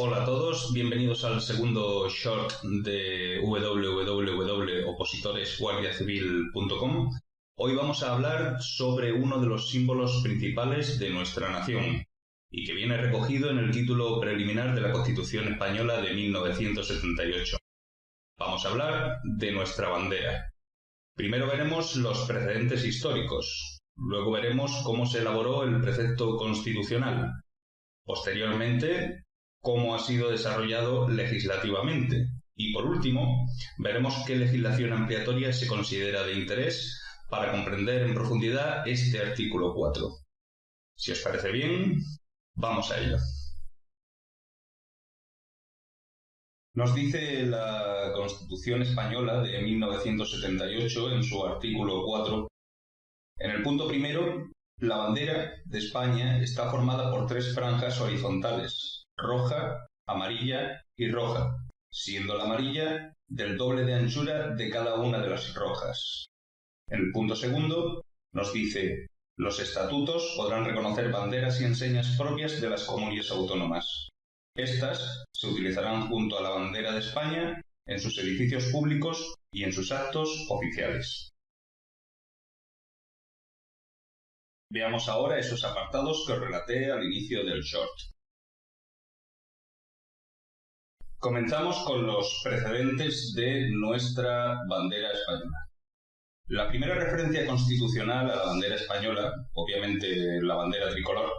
Hola a todos, bienvenidos al segundo short de www.opositoresguardiacivil.com. Hoy vamos a hablar sobre uno de los símbolos principales de nuestra nación y que viene recogido en el título preliminar de la Constitución Española de 1978. Vamos a hablar de nuestra bandera. Primero veremos los precedentes históricos, luego veremos cómo se elaboró el precepto constitucional. Posteriormente, cómo ha sido desarrollado legislativamente. Y por último, veremos qué legislación ampliatoria se considera de interés para comprender en profundidad este artículo 4. Si os parece bien, vamos a ello. Nos dice la Constitución Española de 1978 en su artículo 4, en el punto primero, la bandera de España está formada por 3 franjas horizontales, roja, amarilla y roja, siendo la amarilla del doble de anchura de cada una de las rojas. En el punto segundo nos dice: los estatutos podrán reconocer banderas y enseñas propias de las comunidades autónomas. Estas se utilizarán junto a la bandera de España en sus edificios públicos y en sus actos oficiales. Veamos ahora esos apartados que os relaté al inicio del short. Comenzamos con los precedentes de nuestra bandera española. La primera referencia constitucional a la bandera española, obviamente la bandera tricolor,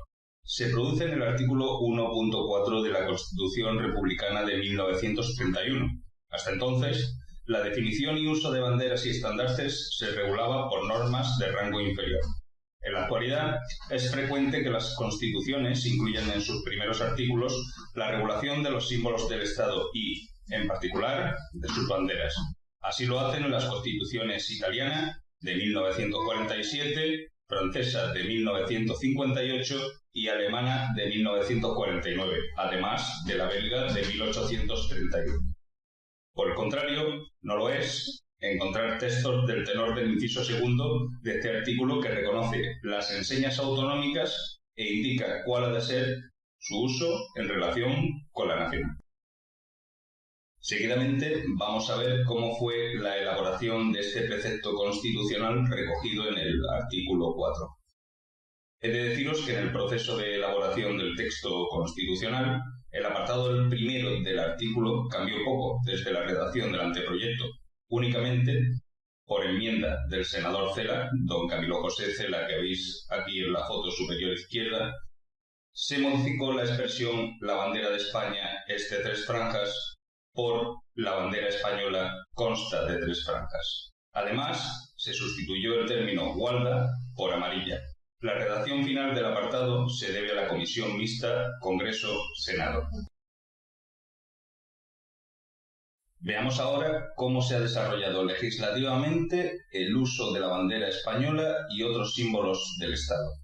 se produce en el artículo 1.4 de la Constitución Republicana de 1931. Hasta entonces, la definición y uso de banderas y estandartes se regulaba por normas de rango inferior. En la actualidad, es frecuente que las constituciones incluyan en sus primeros artículos la regulación de los símbolos del Estado y, en particular, de sus banderas. Así lo hacen en las constituciones italiana de 1947, francesa de 1958 y alemana de 1949, además de la belga de 1831. Por el contrario, no lo es encontrar textos del tenor del inciso segundo de este artículo que reconoce las enseñas autonómicas e indica cuál ha de ser su uso en relación con la nación. Seguidamente vamos a ver cómo fue la elaboración de este precepto constitucional recogido en el artículo 4. He de deciros que en el proceso de elaboración del texto constitucional, el apartado primero del artículo cambió poco desde la redacción del anteproyecto. Únicamente, por enmienda del senador Cela, don Camilo José Cela, que veis aquí en la foto superior izquierda, se modificó la expresión «la bandera de España es de 3 franjas» por «la bandera española consta de 3 franjas». Además, se sustituyó el término «gualda» por «amarilla». La redacción final del apartado se debe a la Comisión Mixta Congreso-Senado. Veamos ahora cómo se ha desarrollado legislativamente el uso de la bandera española y otros símbolos del Estado.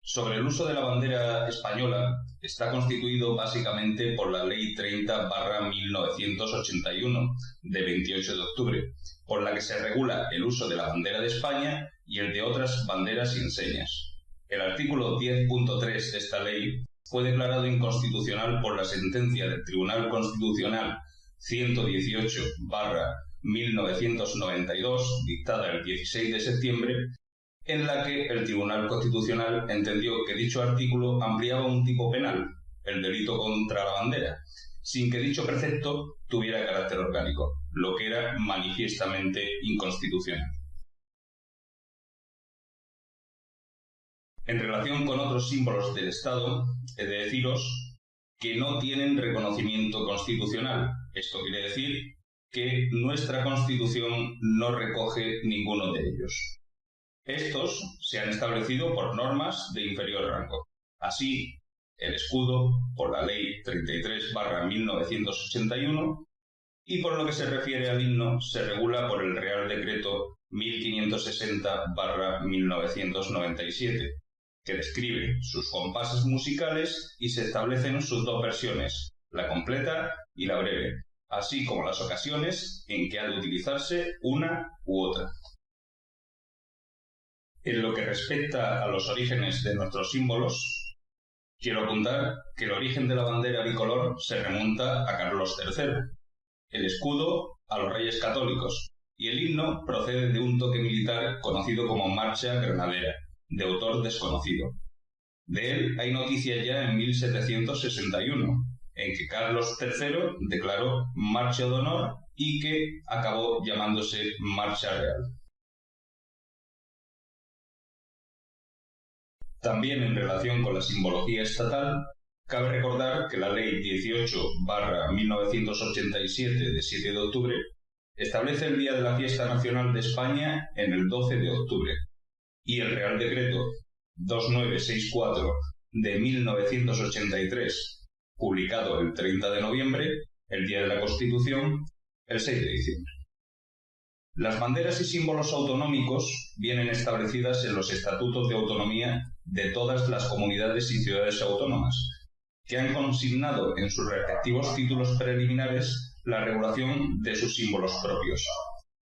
Sobre el uso de la bandera española está constituido básicamente por la Ley 30/1981 de 28 de octubre, por la que se regula el uso de la bandera de España y el de otras banderas y enseñas. El artículo 10.3 de esta ley fue declarado inconstitucional por la sentencia del Tribunal Constitucional 118/1992, dictada el 16 de septiembre, en la que el Tribunal Constitucional entendió que dicho artículo ampliaba un tipo penal, el delito contra la bandera, sin que dicho precepto tuviera carácter orgánico, lo que era manifiestamente inconstitucional. En relación con otros símbolos del Estado, he de deciros que no tienen reconocimiento constitucional. Esto quiere decir que nuestra Constitución no recoge ninguno de ellos. Estos se han establecido por normas de inferior rango. Así, el escudo por la Ley 33/1981 y por lo que se refiere al himno se regula por el Real Decreto 1560/1997, que describe sus compases musicales y se establecen sus 2 versiones, la completa y la breve, así como las ocasiones en que ha de utilizarse una u otra. En lo que respecta a los orígenes de nuestros símbolos, Quiero apuntar que el origen de la bandera bicolor se remonta a Carlos III, el escudo a los Reyes Católicos y el himno procede de un toque militar conocido como Marcha Granadera, de autor desconocido. De él hay noticias ya en 1761, en que Carlos III declaró marcha de honor y que acabó llamándose Marcha Real. También en relación con la simbología estatal, cabe recordar que la Ley 18/1987 de 7 de octubre establece el Día de la Fiesta Nacional de España en el 12 de octubre y el Real Decreto 2964 de 1983, publicado el 30 de noviembre, el Día de la Constitución, el 6 de diciembre. Las banderas y símbolos autonómicos vienen establecidas en los estatutos de autonomía de todas las comunidades y ciudades autónomas, que han consignado en sus respectivos títulos preliminares la regulación de sus símbolos propios.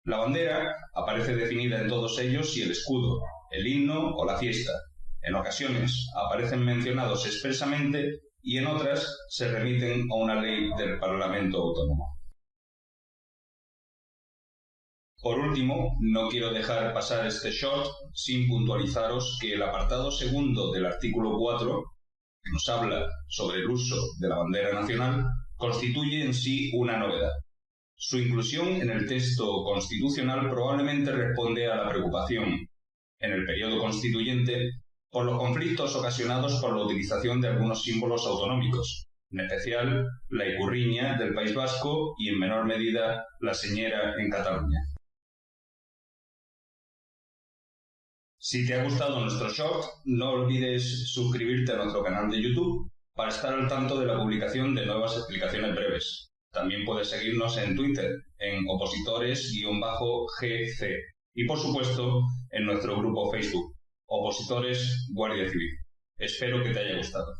La bandera aparece definida en todos ellos y el escudo, el himno o la fiesta. En ocasiones aparecen mencionados expresamente y en otras se remiten a una ley del Parlamento Autónomo. Por último, no quiero dejar pasar este short sin puntualizaros que el apartado segundo del artículo 4, que nos habla sobre el uso de la bandera nacional, constituye en sí una novedad. Su inclusión en el texto constitucional probablemente responde a la preocupación, en el periodo constituyente, por los conflictos ocasionados por la utilización de algunos símbolos autonómicos, en especial la ikurriña del País Vasco y en menor medida la señera en Cataluña. Si te ha gustado nuestro short, no olvides suscribirte a nuestro canal de YouTube para estar al tanto de la publicación de nuevas explicaciones breves. También puedes seguirnos en Twitter, en opositores_GC y, por supuesto, en nuestro grupo Facebook, Opositores Guardia Civil. Espero que te haya gustado.